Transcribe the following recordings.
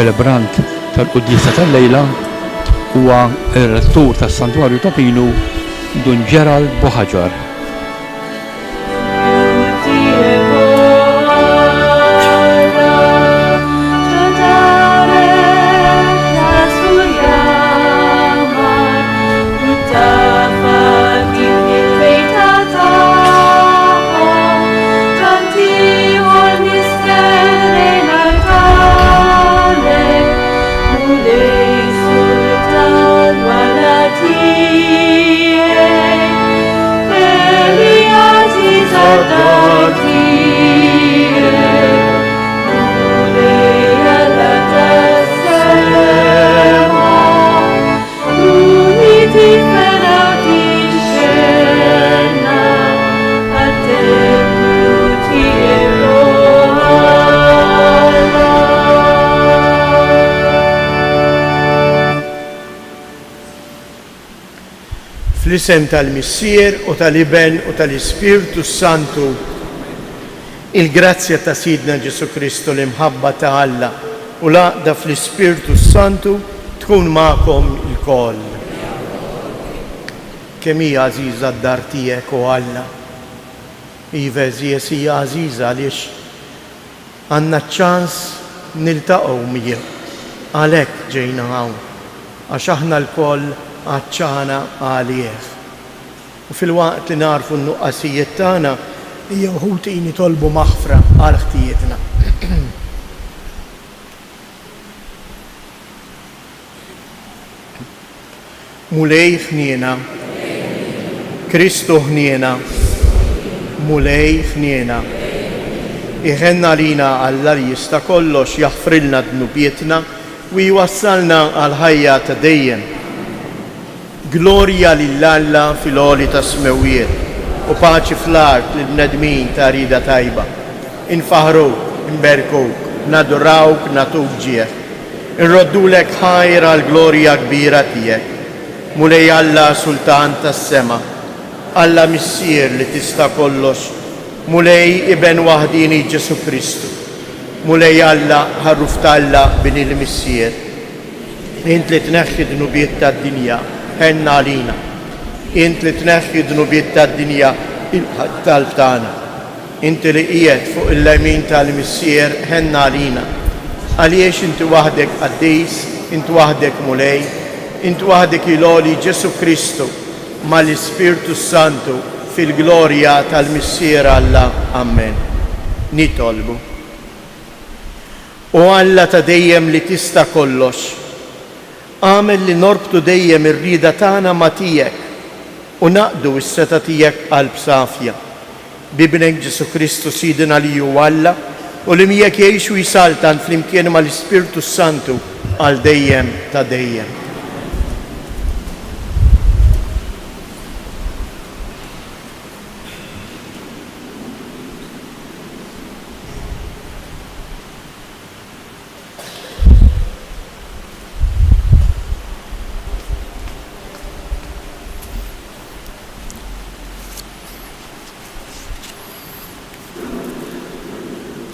ċelebrant tal-Quddisa tal-lejla huwa ir-rettur tas-Santwarju ta' Pinu Dun Gerald Boħaġar. Fl-isem tal-Missier u tal-Iben u tal-Ispirtu Santu, il-grazzja ta' Sidna Ġesu Kristu l-imħabba ta' Alla u laqda fl-Ispirtu Santu tkun ma'kom il-koll. Kemm hija għażiża d-dar tiegħek u Alla. Iva eżies hija għażiża għaliex għandna ċ-ċans niltaqgħu miegħu. Għalhekk ġejna hawn għax aħna l-koll għaċċana għalih. U fil-waqt li narfu n-nuqqasijiet tagħna hija wħud nitolbu maħfra għal ħtijietna. Mulej ħniena, Kristu ħniena, mulej ħniena. Iħenna lina Alla li jista' kollox jaħfrilna dnubietna u jwassalna għal ħajja ta' dejjem. Glorja lill-Alla fil-għoli ta' smewiet u paċi fl-art lill-bnedmin ta' rida tajba. Infaħruk, inberkuk, nadurawk, natuk ġieħ. Inroddulek ħajra l-glorja kbira tiegħek. Mulej Alla Sultan tas-sema, Alla Missier li tista' kollox, mulej Iben waħdini Ġesu Kristu, mulej Alla ħarruf Alla bin il-Missier. Int li tneħħi dnubiet tad-dinja ħenna għalina. Int li tneħħi dnubiet tad-dinja il-talb tagħna. Inti li qiegħed fuq il-lemin tal-Missier ħenna għalina. Għaliex inti waħdek qaddis, inti waħdek mulej, inti waħdek il-għoli Ġesu Kristu mal-Ispirtu Santu fil-glorja tal-Missier Alla. Amen. Nitolbu. O Alla ta' dejjem li tista' kollox, għamel li norbtu dejjem ir-rida tagħna ma' tiegħek u naqdu s-seta tiegħek qalb safja. Bibnek Ġesu Kristu Sidina li hu Alla u li miegħek jgħixu jisaltan flimkien mal-Ispirtu Santu għal dejjem ta' dejjem.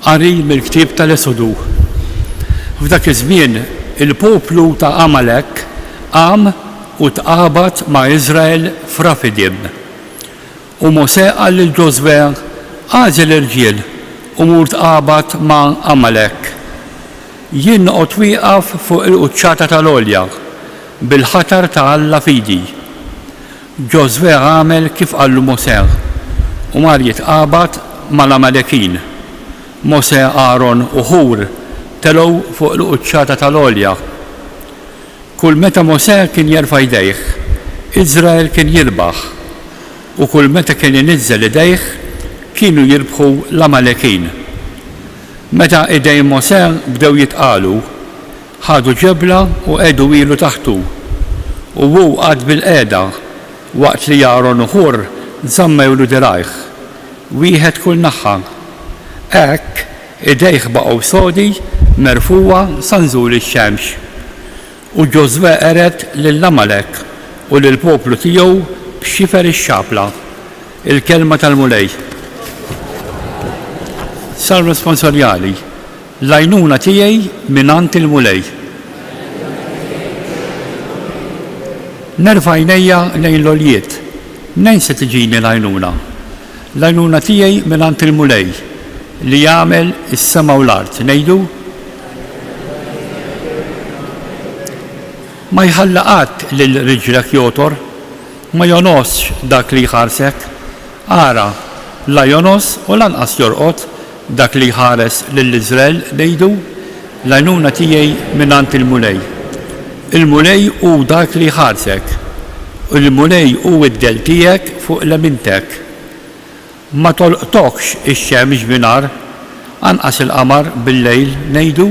Qari mill-ktieb tal-Esodu. F'dak iż-żmien il-poplu ta' Amalek qam u tqabad ma' Iżrael f'Rafidim. U Mosè qal lil Ġoswe għażel irġiel u mur tqabad ma' Amalek. Jien noqgħod wieqaf fuq il-quċċata tal-għolja bil-ħatar ta' Alla fidi. Ġoswe għamel kif qallu Mosè u mar jitqabad mal-Amalekin. Mosè, Aaron u Hur telgħu fuq il-quċċata tal-għolja. Kull meta Mosè kien jerfa' jdejh, Iżrael kien jirbaħ, u kull meta kien inizzel idejh kienu jirbħu l-Amalekin. Meta idej Mosè bdew jitqalu, ħadu ġebla u qegħdu ilu taħtu, u hu qgħad bil-qiegħda waqt li Aaron u Hur żammewlu dirajh, wieħed kull naħa. Hekk idejh baqgħu sodi merfuwa sa nżul ix-xemx. U Ġoswe qeret lill-Amalek u lill-poplu tiegħu b'xifer ix-xapla. Il-kelma tal-mulej. Sal responsorjali, l-għajnuna tiegħi minant il-mulej. Nerfa' għajnejja lejn l-oljiet, nejn se tiġini l-għajnuna. L-għajnuna tiegħi minant il-mulej li jagħmel is-sema u l-art. Ngħidu ma jħallaqat lil riġlek jotor, ma jonosx dak li jħarsek, ara la jonos u lanqas jorqod dak li jħares lill-Iżrael. Ngħidu l-għajnuna tiegħi minant il-mulej. Il-mulej hu dak li jħarsek, u l-mulej hu id-del tiegħek fuq l-emintek. Ma tolqtokx ix-xemx binar, anqas il-qamar bil-lejl. Ngħidu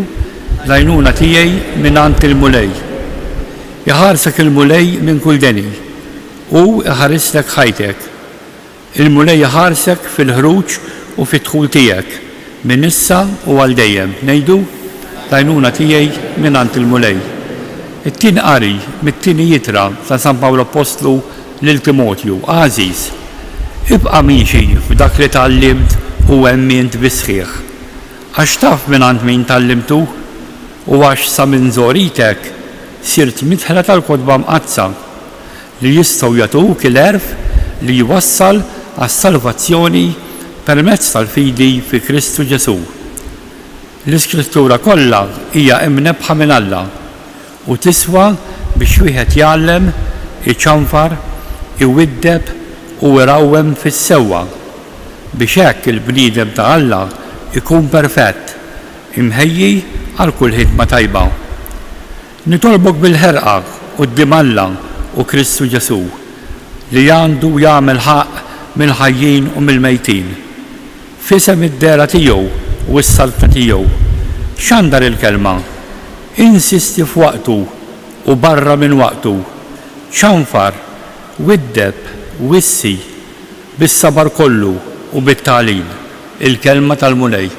l-għajnuna tiegħi minant il-mulej. Jħarsek il-mulej minn kull deni u jħarislek ħajtek. Il-mulej jħarsek fil-ħruġ u fit-dħul tiegħek minn issa u għal dejjem. Ngħidu l-għajnuna tiegħi minant il-mulej. It-tieni qari mit-tieni jitra ta' San Pawlo Apostlu lil Timotju. Għażiż, ibqa' miexi f'dak li tallimt u emmint bisħieħ. Għax taf minant min tallimtu u għax sa minn żoritek sirt mitħla tal-kodba mqazza li jistgħu jagħtuk il-għerf li jwassal għas-salvazzjoni permezz tal-fidi fi Kristu Ġesu. L-Iskrittura kollha hija imnebħa minn Alla u tiswa biex wieħed jgħallem, iċanfar, iwiddeb u irawwem fis-sewwa biex hekk il-bniedem ta' Alla ikun perfett, imħejji għal kull ħidma tajba. Nitolbok bil-ħerqa quddiem Alla u Kristu Ġesu li għandu jagħmel ħaq mill-ħajjin u mill-mejtin. Fisem id-dera tiegħu u s-salta tiegħu. X'għandar il-kelma? Insisti f'waqtu u barra minn waqtu. ċanfar, widdeb, wissi, bis-sabar kollu u bit-tagħlim. Il-kelma tal-mulej.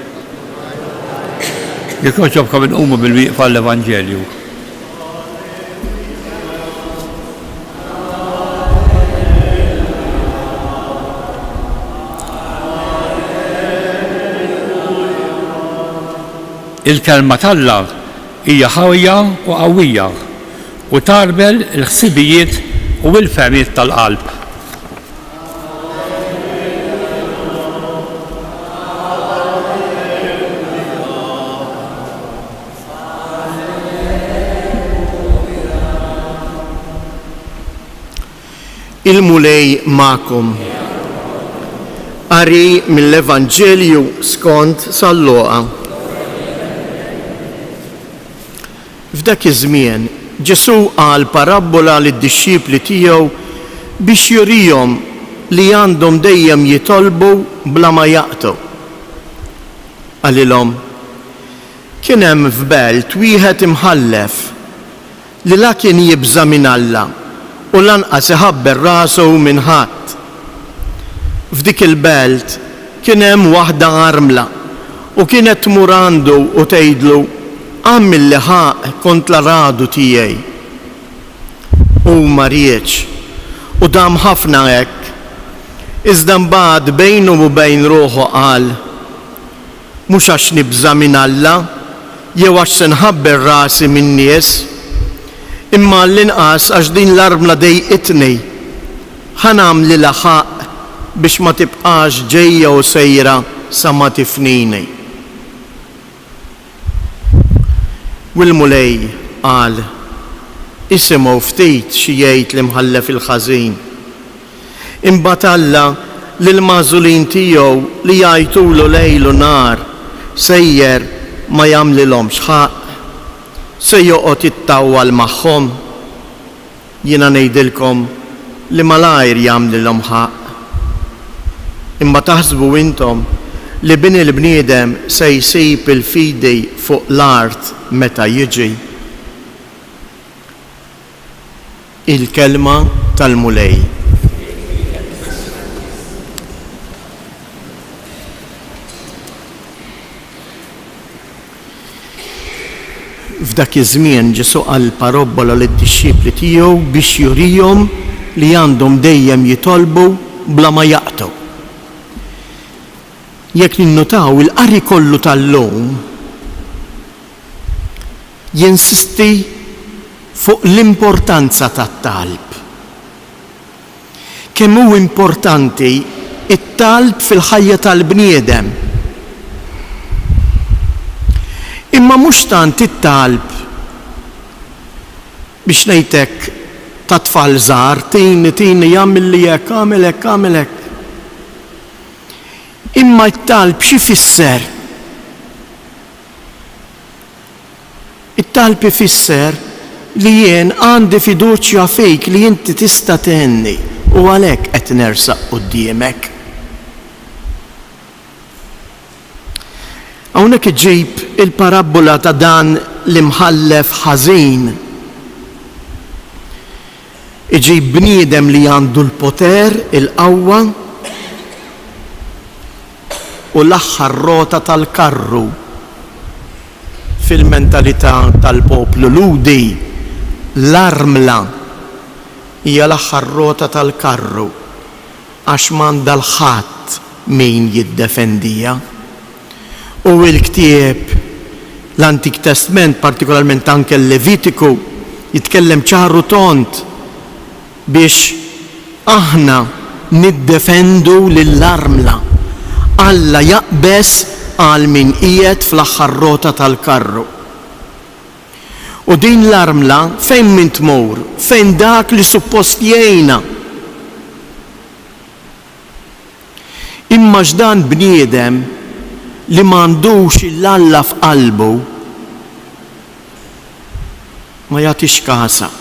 Jekk joġobkom inqumu bil-wieqfa l-Evanġelju. Il-kelma tal-Alla hija ħawja u qawwija u tarbel il-ħsibijiet u l-fehmiet tal-qalb. Il-mulej ma'kom. Qari mill-Evanġelju skont San Luqa. F'dak iż-żmien Ġesu qal parabola lid-dixxipli tiegħu biex jurihom li għandhom dejjem jitolbu bla ma jaqtu. Qalilhom: kien hemm f'belt wieħed imħallef li la kien jibża minn Alla u lanqas iħabber rasu minn ħadd. F'dik il-belt kien hemm waħda għarmla u kienet tmur għandu u tgħidlu: għamil li ħaq kont l-aradu tiegħi. U ma rieċ u dam ħafna hekk, iżda mbagħad bejnu u bejn ruħu qal: mhux għax nibża minn Alla jew għax se nħabber rasi min nies, imma l-inqas għax din l-armla dejqitni ħanam li ħaq biex ma tibqax ġejja u sejra sa ma tifnini. U l-mulej qal: isimgħu ftit xi jgħid l-imħallef il-ħażin. Imbagħad Alla lill-magħżulin tiegħu li jgħajtulu lejl u nar sejjer ma jagħmlilhomx ħaq, se joqgħod jittawwal magħhom. Jiena ngħidilkom li malajr jagħmlilhom ħaq. Imma taħsbu intom li bini l-bniedem se jsib il-fidi fuq l-art meta jiġi. Il-kelma tal-mulej. F'dak iż-żmien Ġesu qal parabola lid-dixxipli tiegħu biex jurihom li għandhom dejjem jitolbu bla ma jaqtu. Jekk ninnotaw il-qari kollu tal-lum jinsisti fuq l-importanza tat-talb. Kemm hu importanti it-talb fil-ħajja tal-bniedem. Imma mhux tant it-talb biex ngħidlek ta' tfal żgħar tini jagħmel li hekk, għamel hekk. Imma t-talb xi fisser? It-talb ifisser li jien għandi fiduċja fik li inti tista' tenni u għalhekk qed nersaq quddiemek. Hawnhekk iġib il-parabola ta' dan l-imħallef ħażin. Iġib bniedem li għandu l-poter, il-qawwa u l-aħħar rota tal-karru fil-mentalità tal-poplu ludi. L-armla hija l-aħħar rota tal-karru għax m'għandha l-ħadd min jiddefendija. U l-ktieb l-Antik Testament, partikolarment anke l-Levitiku, jitkellem ċaru tont biex aħna niddefendu lill-armla. Alla jaqbes għal min qiegħed fl-aħħar rota tal-karru. U din l-armla fejn min tmur, fejn dak li suppost jgħinna. Imma x'dan bniedem li m'għandux il-Alla f'qalbu ma jagħtix kasa.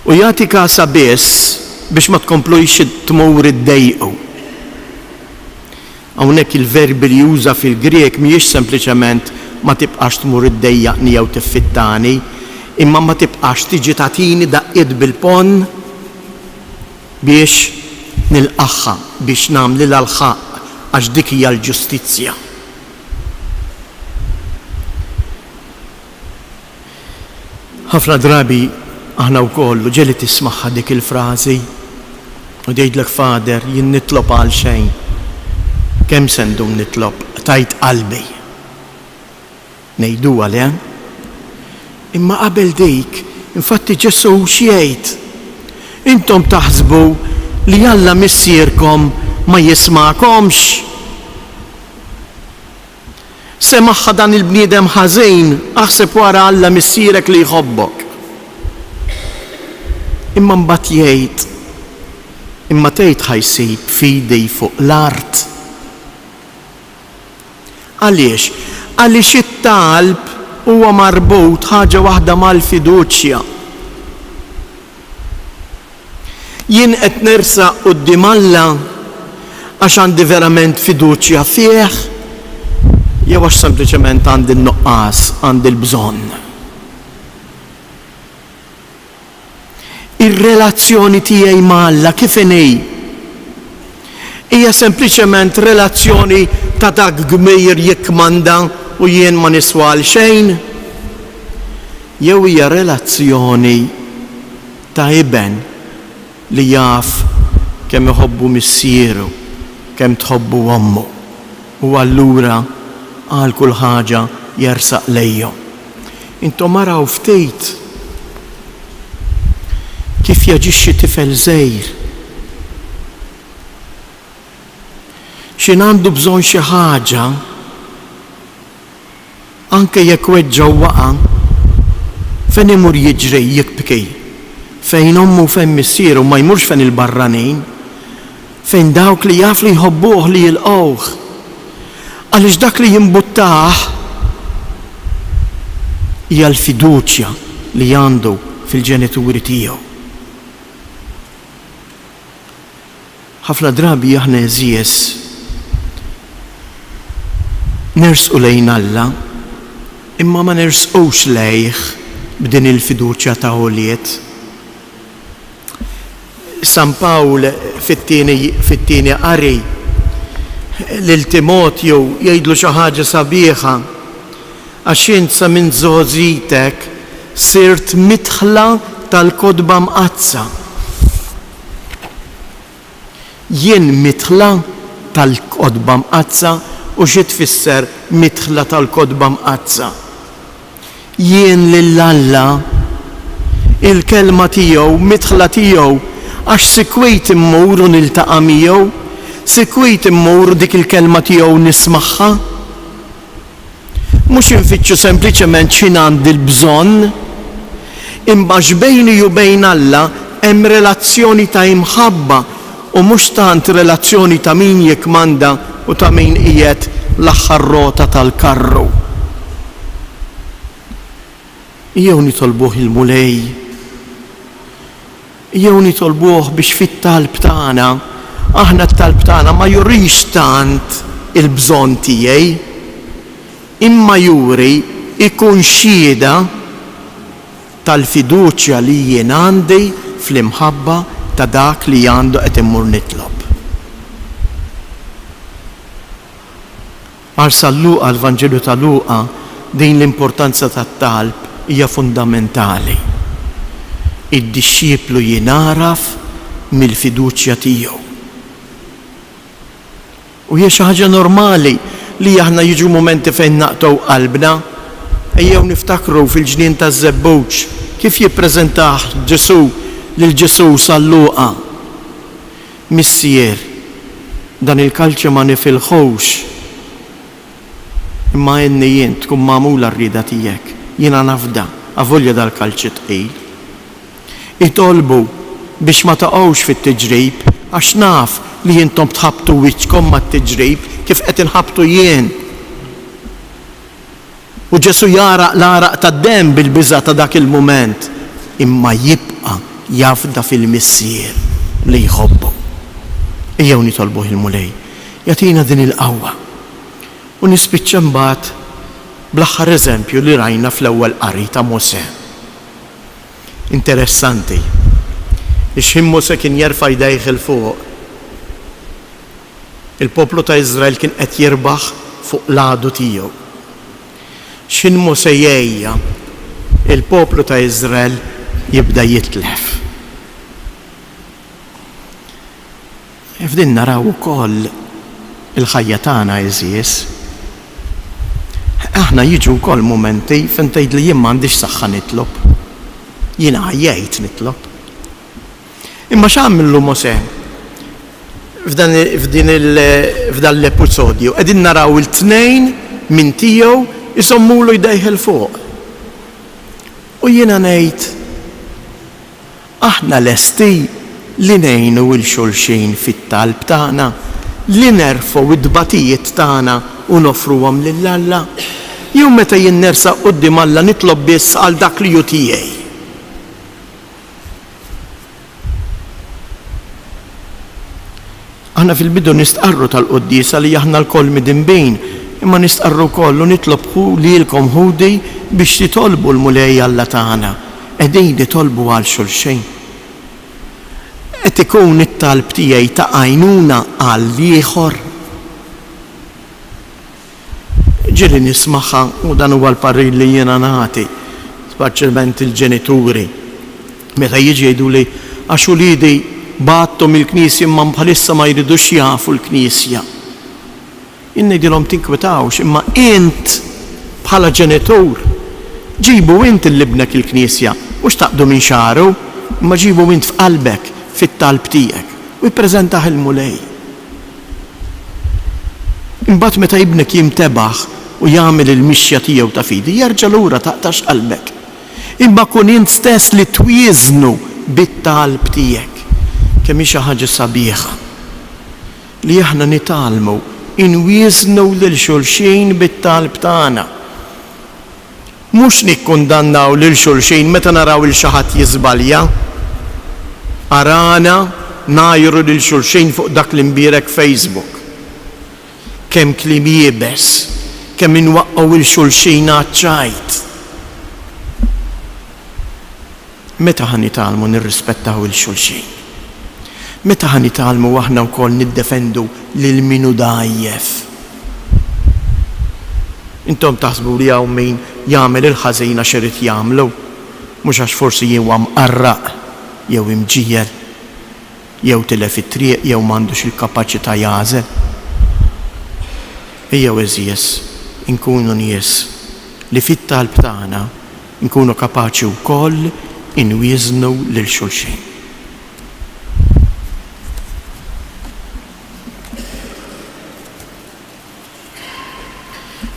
U jagħti kasa biss biex ma tkomplux tmur iddejqu. Hawnhekk il-verbi li juża fil-Grek mhijiex sempliċement ma tibqax tmur iddejjaqni jew tiffittani, imma ma tibqax tiġi tagħtini daqqiet bil-pon biex nilqaħħa, biex nagħmlilha l-ħaq għax dik hija l-ġustizzja. Ħafna drabi aħna wkoll ġeli tismaħħa dik il-frażi u tgħidlek Fader jien nitlob għal xejn. Kemm se ndum nitlob? Tajt qalbi. Ngħiduha le? Imma qabel dik, infatti Ġesu x'jgħid? Intom taħsbu li Alla missierkom ma jismakomx. Semaħħa dan il-bniedem ħażin, aħseb wara Alla missierek li jħobbok. Imma mbagħad jgħid, imma tgħid ħajsib fidi fuq l-art. Għaliex? Għaliex it-talb huwa marbut ħaġa waħda mal-fiduċja. Jien qed nersaq quddiem Alla għax għandi verament fiduċja fih, jew għax sempliċement għandi n-nuqqas, għandi l-bżonn. Ir-relazzjoni tiegħi ma' Alla kif inhi? Hija sempliċement relazzjoni ta' dak gmejr jikkmanda u jien ma niswa għal xejn? Jew hija relazzjoni ta' iben li jaf kemm iħobbu missieru, kemm tħobbu ommu u allura għal kull ħaġa jersaq lejju. Intom araw ftit kif jaġixxi tifel żgħir. X'in għandu bżonn xi ħaġa anke jekk weġġa waqa' fejn imur jiġri jikbki, fejn ommu fejn missieru ma jmurx fejn il-barranin, fejn dawk li jaf li jħobbuh li jilqgħuh. Għaliex dak li jimbuttaħ hija l-fiduċja li għandu fil-ġenituri tiegħu. Ħafna drabi aħna eżies nersqu lejn Alla, imma ma nersqux lejh b'din il-fiduċja ta' għoliet. San Pawl fit-tieni qari lil Timotju jgħidlu xi ħaġa sabiħa għax insa minn żgħożitek sirt midħla tal-kodba mqazza. Jien midħla tal-kodba mqazza u xi tfisser midħla tal-kodba mqazza. jien lill-Alla il-kelma tiegħu midħla tiegħu għax sikwejt immur u niltaqa' miegħu, sikwejt immur dik il-kelma tiegħu nismagħha. Mhux infittxu sempliċement x'in għandi l-bżonn, imma x'bejni u bejn Alla hemm relazzjoni ta' imħabba u mhux tant relazzjoni ta' min jikmanda u ta' min qiegħed l-aħħar rota tal-karru. Jew nitolbuh il-mulej, jew nitolbuh biex fit-talb tagħna, aħna t-talb tagħna ma jurix tant il-bżonn tiegħi, imma juri ikun xhieda tal-fiduċja li jien għandi fl-imħabba ta' dak li għandu qed immur nitlob. Għarsa Luqa, l-Vanġelu ta' Luqa, din l-importanza tat-talb hija fundamentali. Id-disċiplu jinaraf mill-fiduċja tiegħu. U hija xi ħaġa normali li aħna jiġu momenti fejn naqtaw qalbna, ejjew niftakru fil-ġnien taż-Żebbuġ kif jippreżentah Ġesu lil Ġesu sal-Luqa. Missier, dan il-kalċa ma nifilħux, imma jenni jien tkun magħmula rrieda tiegħek, jiena nafda avolja dal-kalċi tqil. Itolbu biex ma taqgħux fit-tiġrib għax naf li jintom tħabtu wiċċkom mat-tiġrib kif qed inħabtu jien. U Ġesu jaraq l-araq tad-demm bil-biża' ta' dak il-mument, imma jibqa' jafda fil-missier li jħobbu. Ejjew nitolbuh il-mulej jagħtina din il-qawwa. U nispiċċa mbagħad bl-aħħar eżempju li rajna fl-ewwel qari ta' Mosè. Interessanti. Ix-xim Mosè kien jerfa' jdejh il fuq. Il-poplu ta' Iżrael kien qed jirbaħ fuq l-għadu tiegħu. X'in Mosè jgħejja, il-poplu ta' Iżrael jibda jitlef. F'din naraw ukoll il-ħajja tagħna eżies. Aħna jiġu wkoll mumenti fejn tgħid li jien m'għandix saħħa nitlob. Jien ħajjejt nitlob. Imma x'għamillu Mosè f'dan l-episodju? Qegħdin naraw il-tnejn minn tiegħu isommulu jdejh il fuq. U jiena ngħid aħna lesti li ngħinu l-xulxin fit-talb tagħna, li nerfgħu id-dbatijiet tagħna u nofruhom lill-Alla. Jew meta jien nersaq quddiem Alla nitlob biss għal dak li hu tiegħi. Aħna fil-bidu nistqarru tal-quddiesa li aħna l-koll midinbin, imma nistqarru wkoll u nitlob lilkom ħudi biex titolbu l-mulej Alla tagħna. Qegħdin nitolbu għal xulxin. Qed ikun it-talb tiegħi ta' għajnuna għal ieħor. Ġieli nismaħħa u dan huwa l-parir li jiena nagħti, speċjalment il-ġenituri. Meta jiġi jgħiduli għax uliedi battom il-Knisja imma bħalissa ma jridux jafu l-Knisja. Jien ngħidilhom tinkwetawx, imma int bħala ġenitur ġibu int il-libnek il-Knisja, mhux taqdu minn xaru, imma ġibu int f'qalbek fit-talb tiegħek u jippreżentaħ il-mulej. Imbagħad meta ibnek jimtebaħ u jagħmel il-mixja tiegħu ta' fidi, jerġa' lura taqtax qalbek. Imma kun int stess li twieżnu bit-talb tiegħek. Kemm hi xi ħaġa sabiħa li aħna nitalmu inwieżnu lil xulxin bit-talb tagħna. Mhux nikkundannaw lil xulxin meta naraw il xi ħadd jiżbalja. Arana najru lil xulxin fuq dak l-imbierek Facebook. Kemm kliem jiebes, kemm inwaqqgħu il-xulxin għaċ-ċajt. Meta ħa nitalmu nirrispettaw il-xulxin? Meta ħa nitalmu aħna wkoll niddefendu lil minu dajjef? Intom taħsbu li hawn min jagħmel il-ħażin għax irid jagħmlu, mhux għax forsi jien huwa mqarraq jew imġiel, jew tilef it-triq, jew m'għandux il-kapaċità jażel. Ejjew eżies inkunu nies li fit-talb tagħna nkunu kapaċi wkoll inwiżnu lil xulxin.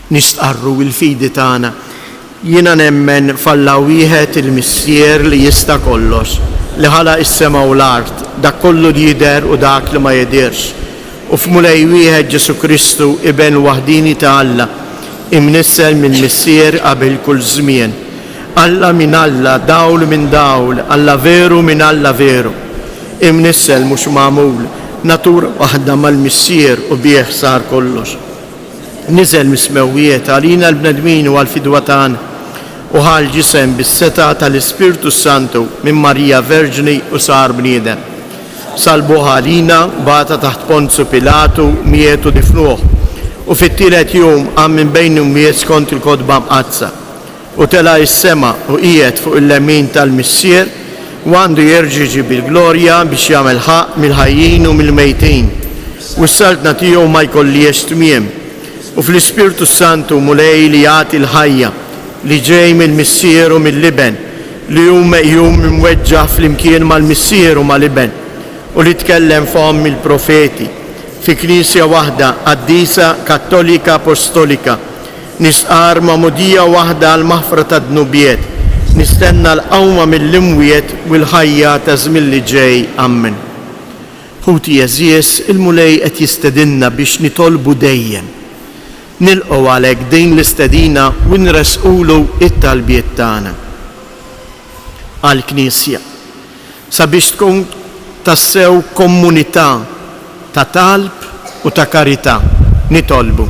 Nistqarru l-fidi tagħna. Jiena nemmen f'Alla wieħed il-Missier li jista' kollox, li ħalaq is-sema u l-art, dak kollu li jidher u dak li ma jidirx. U f'Mulej wieħed Ġesu Kristu iben waħdini ta' Alla, imnissel minn Missier qabel kull żmien. Alla minn Alla, dawl minn dawl, Alla veru minn Alla veru. Imnissel mhux magħmul, natura waħda mal-Missier u bih sar kollox. Niżel mismewwiet għalina l-bnedmin u għal-fidwa tagħna u ħal ġisem bis-seta tal-Ispirtu Santu minn Marija Verġni u sar bniedem. Salbuha għalina bata taħt Ponzu Pilatu mietu difnuh u fit-tielet jum għam minn bejn miet skont il-kodba mqazza u tela is-sema u qiegħed fuq il-lemin tal-Missier u għandu jerġiġi bil-glorja biex jagħmel ħaq mill-ħajjin u mill-mejtin u s-saltna tiegħu ma jkollix tmiem. U fl-Ispirtu Santu mulej li jagħti l-ħajja li ġej mill-Missier u mill-Liben li jum imweġġa fl-imkien mal-Missier u mal-Liben u li tkellem f'hom il-profeti fi Knisja waħda qaddisa Kattolika Apostolika nisqar ma'mudija waħda għal maħfra ta' dnubiet nistenna l-qawma mill-imwiet u l-ħajja ta' żmien li ġej. Amen. Ħuti Jeżies il-mulej qed jistedinna biex nitolbu dejjem. Nilqgħu għalhekk din l-istedina u nresqulu it-talbiet tagħna għall-Knisja sabiex tkun tassew komunità ta' talb u ta' karità. Nitolbu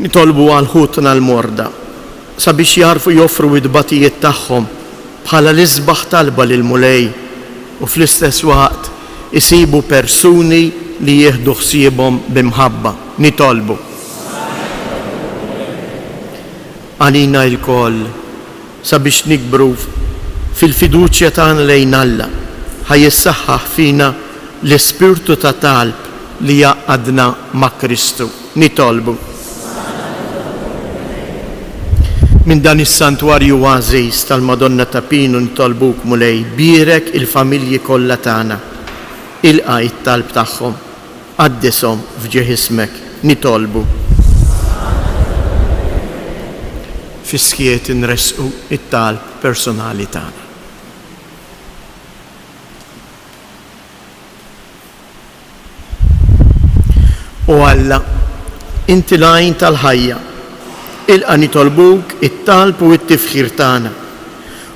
għal ħutna l-morda sabiex jarfu joffru id-batijiet tagħhom bħala l-isbaħ talba lil mulej u fl-istess waqt isibu persuni li jieħdu ħsiebhom bimħabba. Nitolbu għalina l-koll sabiex nikbru fil-fiduċja tagħna lejn Alla ħajissaħħaħ fina l-ispirtu ta' talb li jaqadna ma' Kristu. Nitolbu minn dan is-santwarju għażiż tal-Madonna ta' Pinu nitolbuk mulej birek il-familji kollha tagħna. Ilqa' it-talb tagħhom, qaddishom f'ġieħ ismek. Nitolbu fiskiet inresqu it-talb personali tagħna. U Alla, inti l-għajn tal-ħajja, ilqa' nitolbuk it-talb u t-tifħir tagħna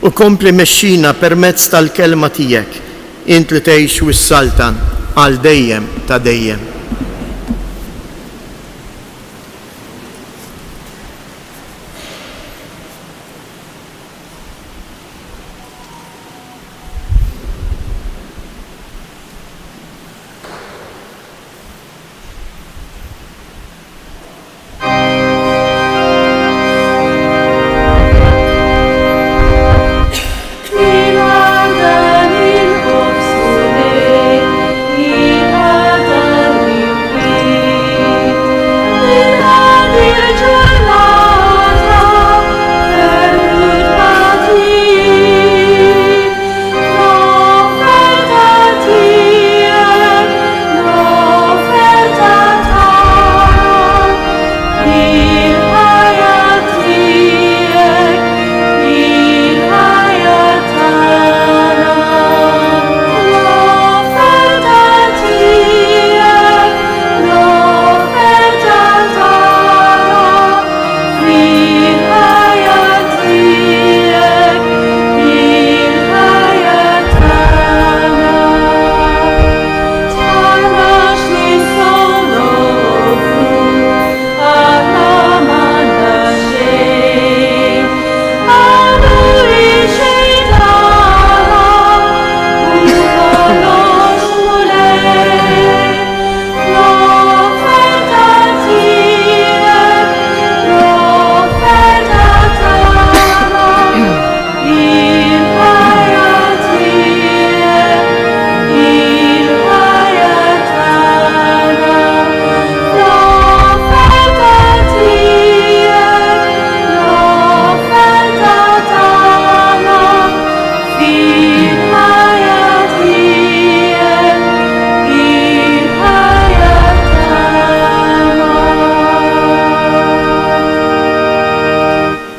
u kompli mexxina permezz tal-kelma tiegħek int li tgħix wis-saltan għal dejjem ta' dejjem. Thank you.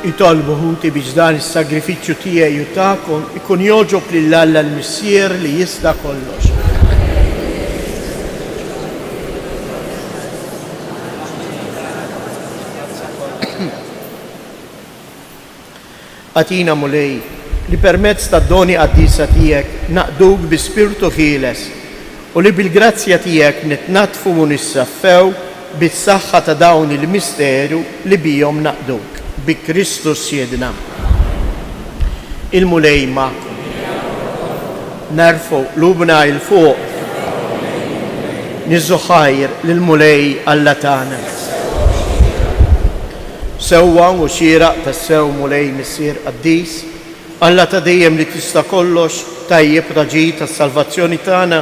jitolbu ħuti biex dan is-sagrifiċċju tiegħi u tagħkom ikun jogħġob lil Alla l-Missier li jista' kollox. Għatina mulej li permezz ta' doni qaddisa tiegħek naqduk bi spirtu ħieles u li bil-grazzja tiegħek nitnatfu u nissaffew bis-saħħa ta' dawn il-misteru li bihom naqduk bi Kristus Siedna. Il-mulej magħkom. Nerfu lubna il fuq niżu ħajr lill-mulej Alla tagħna. Sewwa u xieraq tas-sew mulej Missier qaddis, Alla ta' dejjem li tista' kollox, tajjeb raġi tas-salvazzjoni tagħna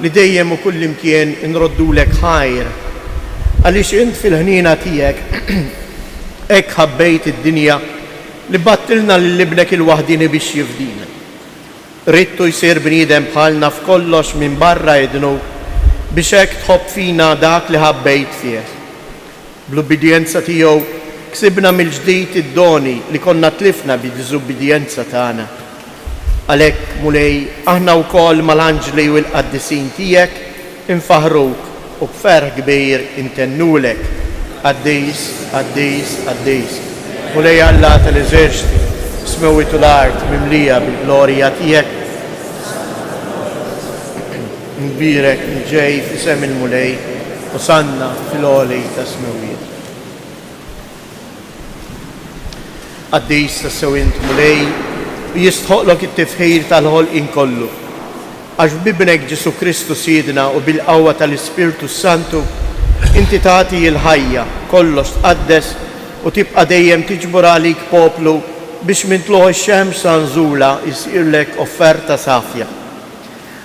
li dejjem u kull imkien inroddulek ħajr. Għaliex int fil-ħnina tiegħek hekk ħabbejt id-dinja li battilna lil-ibnek il-waħdini biex jifdina. Rittu jsir bniedem bħalna f'kollox minn barra idnu biex hekk tħobb fina dak li ħabbejt fih. Bl-ubbidjenza tiegħu ksibna mill-ġdid id-doni li konna tlifna bid-diżubbidjenza tagħna. Għalhekk mulej aħna wkoll mal-anġli u l-qaddisin tiegħek infaħruk u b'ferħ kbir intennulek. Qaddis, qaddis, qaddis. Mulej Alla tal-eżerċiti, smewitu l-art mimlija bil-glorja tiegħek. Nbirek nġej f'isem il-mulej u sanna fil-għoli ta' smewiet. Qaddis ta' sewint mulej u jistħoqlok it-tifħir tal-ħolqien kollu. Għax b'ibnek Ġesu Kristu Siedna u bil-qawwa tal-Ispirtu Santu inti tagħti l-ħajja kollox tqaddes u tibqa' dejjem tiġbor għalik poplu biex minn tluħ ix-xemx sanżula jsirlek offerta safja.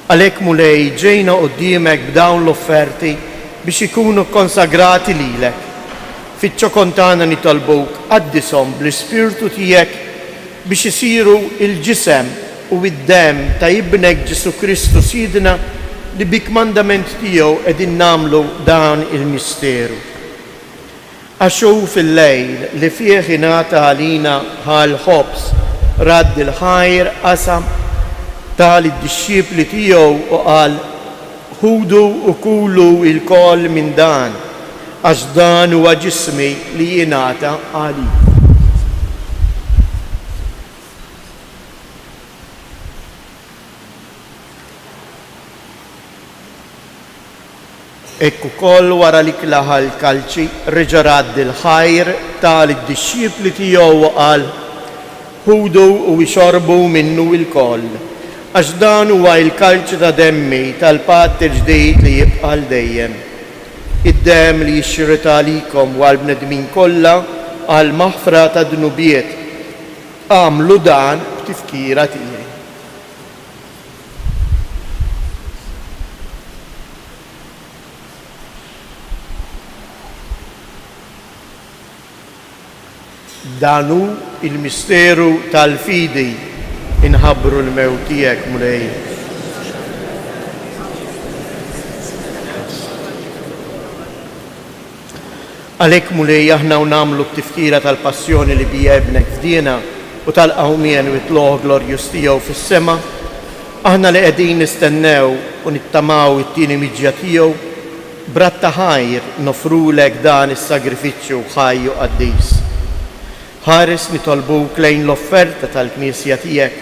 Għalhekk mulej ġejna quddiemek b'dawn l-offerti biex ikunu konsagrati lilek. Fiċ-ċokon tagħna nitolbuk qaddishom bl-Ispirtu tiegħek biex isiru il-ġisem u id-dem ta' ibnek Ġesu Kristu Siedna li bik-mandament tiegħu qegħdin nagħmlu dan il-misteru. Għaxu fil-lejl li fih ingħata għalina bħal ħobs radd il-ħajr qasam tal-disċipli tiegħu u qal ħudu u kulu il-koll minn dan għax dan huwa ġismi li jingħata għalik. Ekku koll wara li klaħa l-kalċi reġa' radd il-ħajr tal-disċipli tiegħu qal ħudu u jxorbu minnu l-koll għax dan huwa l-kalċi ta' demmi tal-patt il-ġdid li jibqa' dejjem. Id-dem li jixxirita għalikom u għall-bnedmin kollha għal maħfra ta' dnubiet. Għamlu dan b'tifkira tiegħi. Danu il-misteru tal-fidi inħabbru l-mewt tiegħek mulej. Għalhekk mulej aħna nagħmlu t-tifkira tal-passjoni li bija ibnek fdina u tal-qawmien u t-tloħ glorjus tiegħu fis-sema, aħna li qegħdin nistennew u nittamaw it-tieni miġja tiegħu bratta ħajr nofrulek dan is-sagrifiċċju ħajju qaddis. Ħares nitolbuk lejn l-offerta tal-Knisja tiegħek,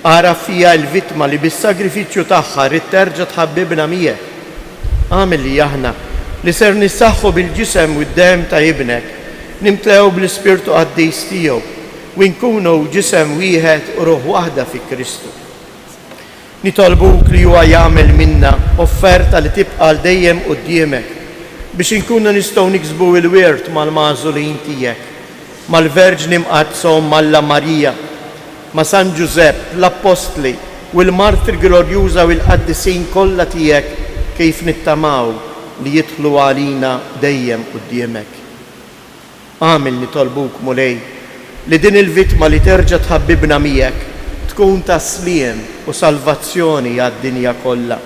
ara fija l-vittma li bis-sagrifiċċju tagħha rid terġa' tħabbibna miegħek. Għamel li aħna li ser nissaħħu bil-ġisem u d-dem ta' ibnek, nimtlew bl-Ispirtu qaddis tiegħu u nkunu ġisem wieħed u ruħ waħda fi Kristu. Nitolbuk li huwa jagħmel minna offerta li tibqa' dejjem quddiemek biex inkunu nistgħu niksbu l-wirt mal-magħżulin tiegħek, mal-Verġni mqaddsom Malla Marija, ma' San Ġusepp, l-Apostli u l-Martir Glorjuża u l-qaddisin kollha tiegħek kif nittamaw li jidħlu għalina dejjem quddiemek. Għamil nitolbuk mulej li din il-vittma li terġa' tħabbibna miegħek tkun tasliem u salvazzjoni għad-dinja kollha.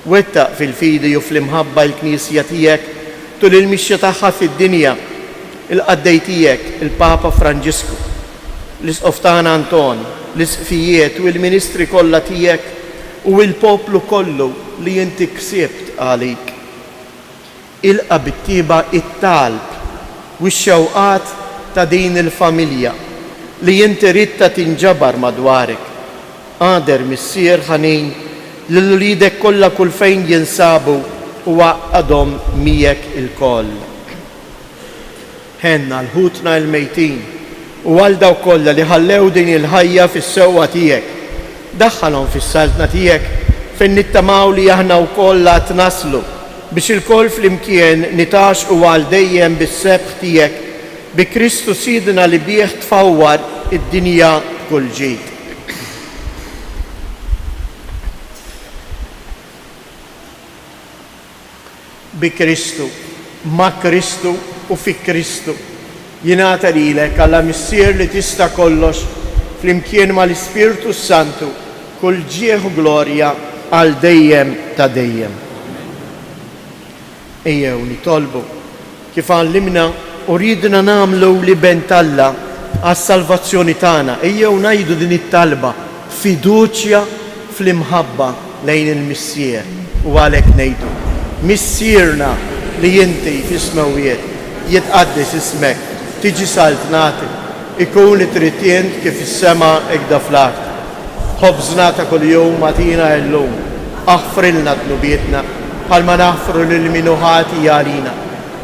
Wettaq fil-fidi u fl-imħabba l-Knisja tiegħek tul il-mixja tagħha fid-dinja il-qaddej tiegħek il-Papa Franġisku, l-Isqoftan Anton, l-Isqfijiet u l-Ministri kollha tiegħek u l-poplu kollu li inti ksibt għalik. Ilqa bit-tieba it-talb u x-xewqat ta' din il-familja li inti ridta tinġabar madwarek. Għader missier ħanin l-lidek kollha kull fejn jinsabu u għadhom miegħek il-koll. Ħenna l-ħutna l-mejtin u għal daw kollha li ħallew din il-ħajja fis-sewwa tiegħek. Daħħalhom fis-saltna tiegħek fejn nittamaw li aħna wkoll qed naslu biex il-koll flimkien nitax u għal dejjem bis-sebħ tiegħek bi Kristu Sidna li bih tfawwar id-dinja kull ġid. Bi Kristu, ma' Kristu u fi Kristu jingħata lilek għalla missier li tista' kollox flimkien mal-Ispirtu Santu kull ġieħ u glorja għal dejjem ta' dejjem. Ejjew nitolbu kif għallimna u ridna nagħmlu li bentalla għas-salvazzjoni tagħna. Ejjew ngħidu din it-talba fiduċja fl-imħabba lejn il-missier u għalhekk ngħidu missierna li inti fis-smawiet jitqaddis ismek, tiġi saltnati, ikun it-tritjent kif is-sema ikda fl-art. Ħobżna ta' kuljum matina llum, aħfrilna tnubietna bħalma naħfru lil minuħati għalina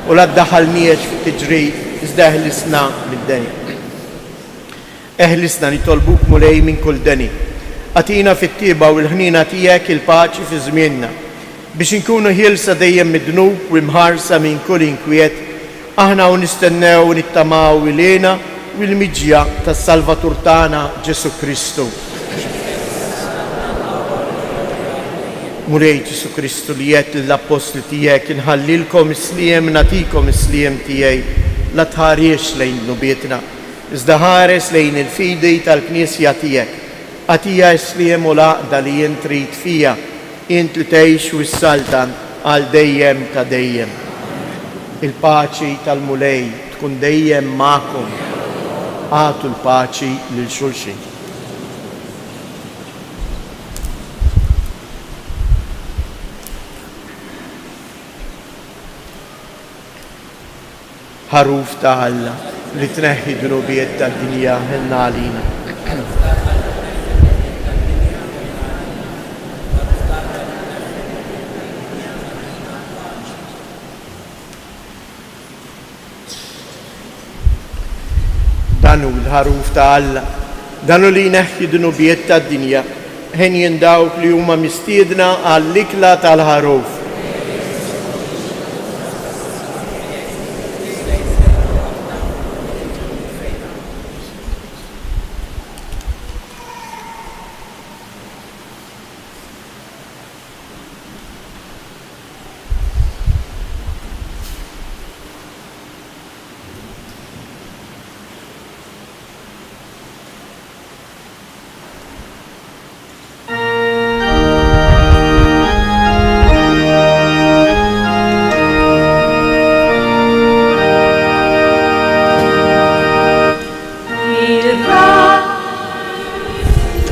u la ddaħħalniex fit-tiġrid iżda eħlisna mid-deni. Eħlisna nitolbuk mulej minn kull deni. Atina fit-tieba u l-ħnina tiegħek il-paċi fi żmienna biex inkunu ħielsa dejjem mid-dnub u mħarsa minn kull inkwiet aħna u nistennew u nittamaw ilena u l-miġja tas-Salvatur tagħna Ġesu Kristu. Mulej Ġesu Kristu li jett l-apostli tiegħek inħallilkom isliem natikom isliem tiegħi la tħariex lejn nubietna iżda ħares lejn il-fidi tal-Knisja tiegħek. Għatija isliem u laqda li jien trid fija int li tgħix u s-saltan għal dejjem ta' dejjem. Il-paċi tal-mulej tkun dejjem magħkom. Għatu l-paċi lil xulxin. Ħaruf ta' Alla li tneħħi dnubiet tad-dinja ħilna għalina. Danu l-ħaruf ta' Alla, danu li jneħħi dnubiet tad-dinja, ħen jindawk li huma mistiedna għall-ikla tal-ħaruf.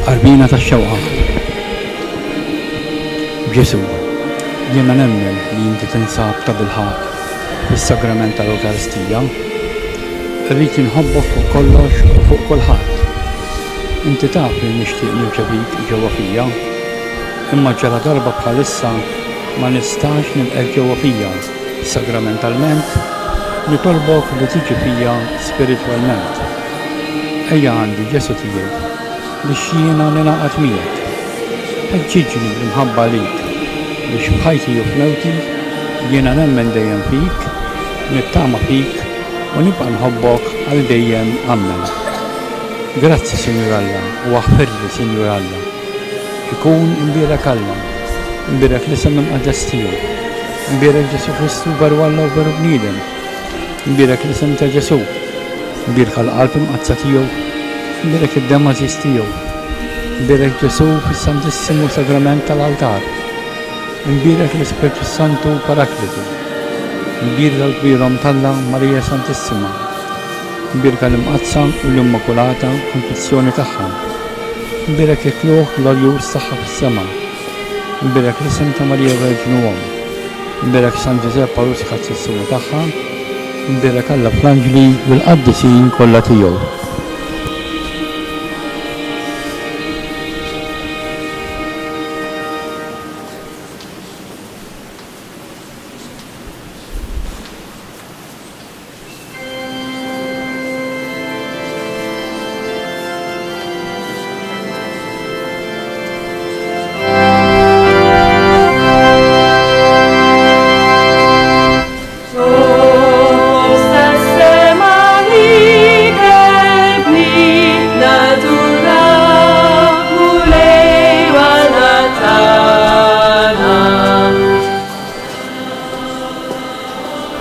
Qarbina tax-xewqa. Ġesu, jiena nemmen li inti tinsab ta' bilħaq fis-sagrament tal-Ewkaristija. Irrid inħobbok fuq kollox u fuq kulħadd. Inti taf li nixtieq nirċevik ġewwa fija, imma ġara darba bħalissa ma nistax nilqek ġewwa fija sagramentalment, nitolbok li tiġi fija spiritwalment. Ejja għandi Ġesu tiegħi biex jiena ningħaqad miegħek. Ħeġġiġni imħabba lik biex bħajti u f'mewti jiena nemmen dejjem fik, nittama fik u nibqa' nħobbok għal dejjem ammen. Grazzi Sinjur Alla u aħfirli Sinjur Alla. Ikun imbierek Alla, imbierek l-isem imqaddes tiegħu, imbierek Ġesu Kristu veru Alla u veru bniedem, imbierek l-isem ta' Ġesu, imbierek għall-qalb imqazza tiegħu, imbierek id-demażis tiegħu, imbierek Ġesu fis-Santissimu Sagrament tal-Altar, imbierek l-Ispirtu Santu Paraklitu, Birka l-kbirom Talla Marija Santissima, birka l-imqazza u l-Immakulata konfessjoni tagħha, birek ikluħ l-oljus tagħha fis-sema, birek l-isem ta' Marija Verġnu, birek San Giuseppe Paulus ħadd-sissuru tagħha, birek Alla fl-Anġli u l-qaddisin kollha tiegħu.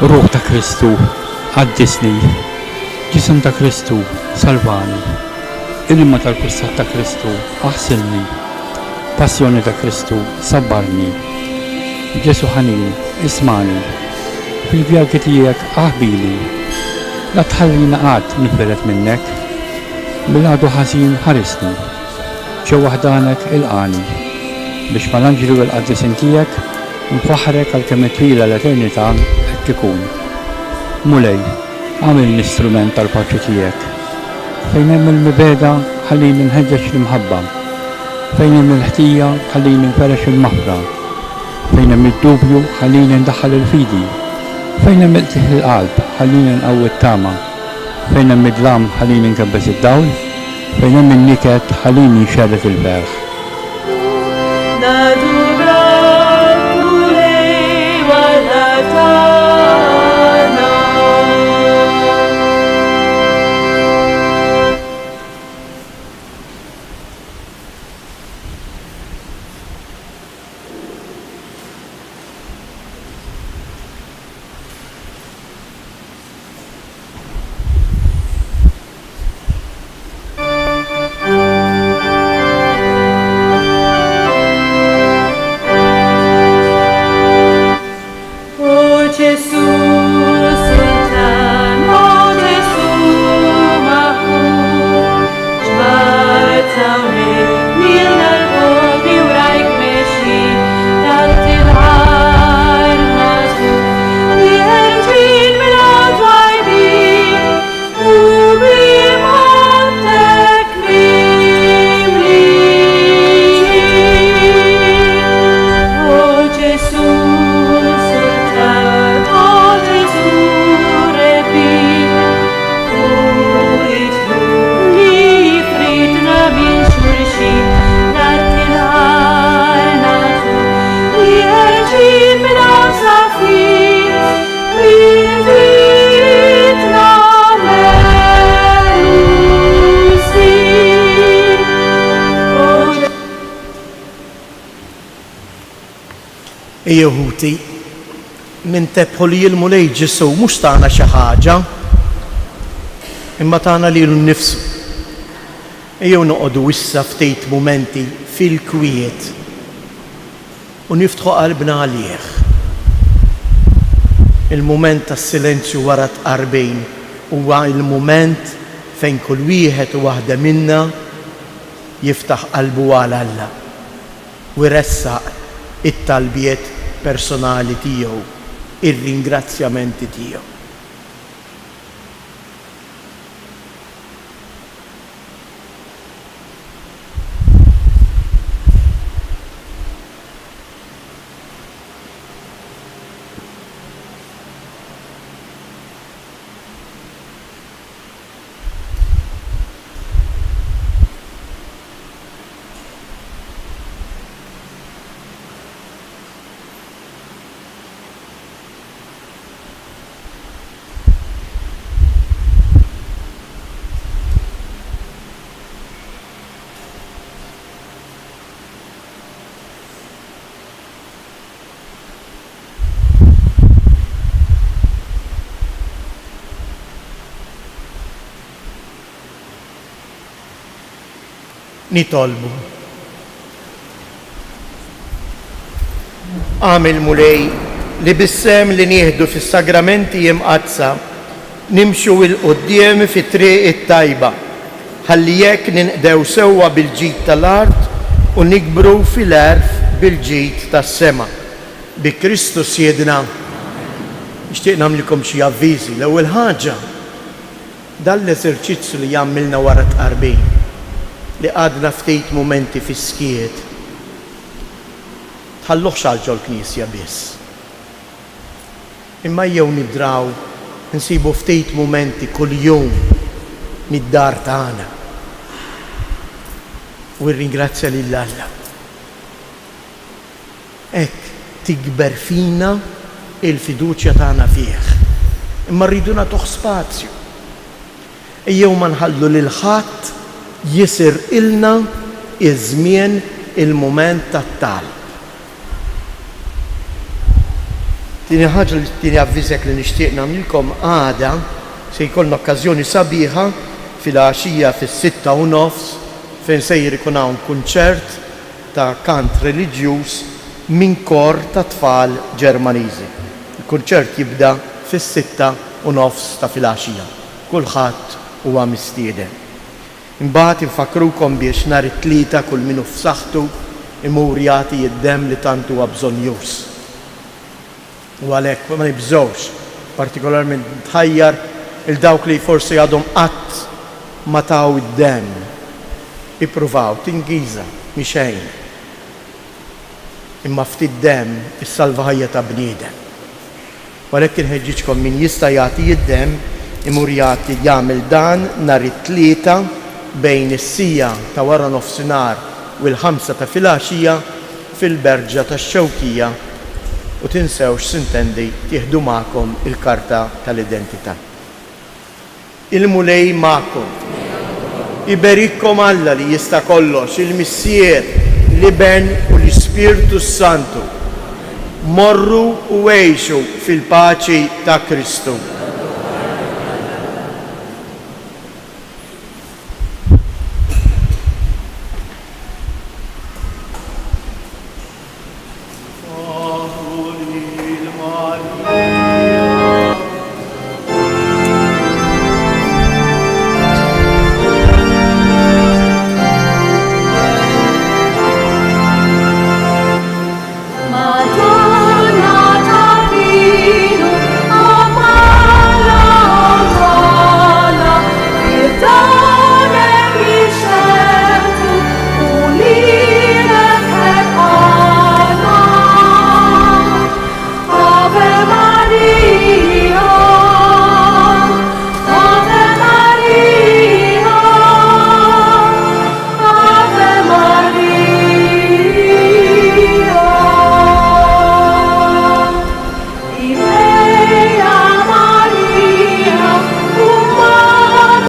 Ruħ ta' Kristu, għaddisni, ġisem ta' Kristu, salvani, ilma tal-kustat ta' Kristu, aħsilni, passjoni ta' Kristu, sabbarni, Ġesu ħanini, ismani, fil-vjagġi tiegħek aħbili, la tħallina qatt niferet minnek, bil-għadu ħażin ħarisni, ġew waħdanek il-qani, biex mal-anġlu l-qaddisin tiegħek nfaħrek għal-kemm twila l-eternità ikun. Mulej, għamil l-istrument tal-paċi tiegħek. Fejn hemm il-mibeda ħallini nħeġġeġ l-imħabba. Fejn hemm il-ħtija ħallini nferex il-maħra. Fejn hemm id-dubju ħallini ndaħħal il-fidi. Fejn hemm il-tieħ il-qalb ħallini nqawwi t-tama. Fejn hemm id-dlam ħallini nkebbeż id-dawl. Fejn hemm in-niket ħallini nxerret il-ferħ. Jehuti, minn tebħu li l-mulej ġisu mux tagħna xi ħaġa, imma tagħna lilu nnifsu. Ejjew noqogħdu issa ftit mumenti fil-kwiet u niftħu qalbna għalih. Il-mument tas-silenzju wara tqarbejn huwa il-mument fejn kull wieħed u waħda minna jiftaħ qalbu għal Alla u jressaq it-talbiet personali tiegħu, ir-ringrazzjamenti tiegħu. Nitolbu. Għamil mulej li bissem li nieħdu fis-sagramenti imqazza nimxu il-qoddim fit-triq it-tajba ħalli jekk ninqdew sewwa bil-ġid tal-art u nikbru fil-erf bil-ġid tas-sema. Bi Kristu sjedna. Nixtieq nagħmlilkom xi avviżi. L-ewwel ħaġa dan l-eżerċizzju li jagħmilna wara tqarbin li għadna ftit mumenti fis-skiet tħalluhx għal ġol knisja biss. Imma jew nidraw nsibu ftit mumenti kuljum mid-dar tagħna u nringrazzja lil Alla. Hekk tikber fina il-fiduċja tagħna fih. Imma rridu nagħtuh spazju. Ejjew ma nħallu lil ħadd jisir ilna iż-żmien il-mument tat-talb. Tieni ħaġa li tieni avviżek li nixtieq nagħmlilkom għada se jkollna okkażjoni sabiħa fil-għaxija fis-6:30 fejn sejjer ikun hawn kunċert ta' kant reliġjuż minn kor ta' tfal Ġermaniżi. Il-kunċert jibda fis-6:30 ta' filgħaxija. Kulħadd huwa mistieden. Imbagħad infakrukom biex nhar it-tlieta kull min hu f'saħħtu imur jagħti id-demm li tant huwa bżonjuż. U għalhekk ma nibżgħux, partikolarment tħajjar il-dawk li forsi għadhom qatt ma taw id-demm. Ippruvaw tingiża mixejn. Imma ftit demm issalva ħajja ta' bniedem. Għalhekk inħeġġiġkom min jista' jagħti id-demm imur jagħmel dan nhar it-tlieta bejn is-sija ta' wara nofsinhar u l-5 ta' filgħaxija fil-Berġa tax-Xewkija u tinsewx sintendi tieħdu magħkom il-karta tal-identità. Il-mulej magħkom. Iberikkom Alla li jista' kollox, il-Missier, l-Iben u l-Ispirtu Santu. Morru u għejxu fil-paċi ta' Kristu.